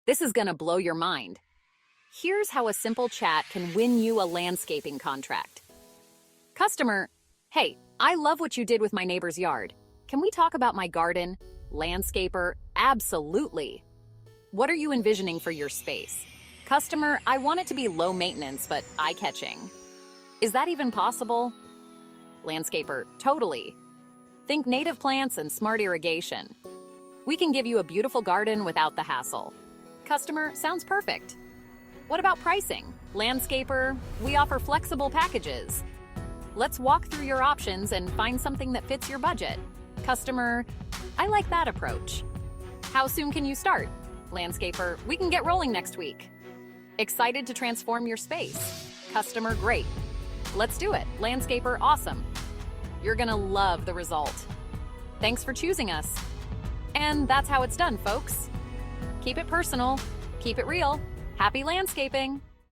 This is gonna blow your mind. Here's how a simple chat can win you a landscaping contract. Customer, hey, I love what you did with my neighbor's yard. Can we talk about my garden? Landscaper, absolutely. What are you envisioning for your space? Customer, I want it to be low maintenance but eye-catching. Is that even possible? Landscaper, totally. Think native plants and smart irrigation. We can give you a beautiful garden without the hassle. Customer, sounds perfect. What about pricing? Landscaper, we offer flexible packages. Let's walk through your options and find something that fits your budget. Customer, I like that approach. How soon can you start? Landscaper, we can get rolling next week. Excited to transform your space? Customer, great. Let's do it. Landscaper, awesome. You're gonna love the result. Thanks for choosing us. And that's how it's done, folks. Keep it personal, keep it real. Happy landscaping!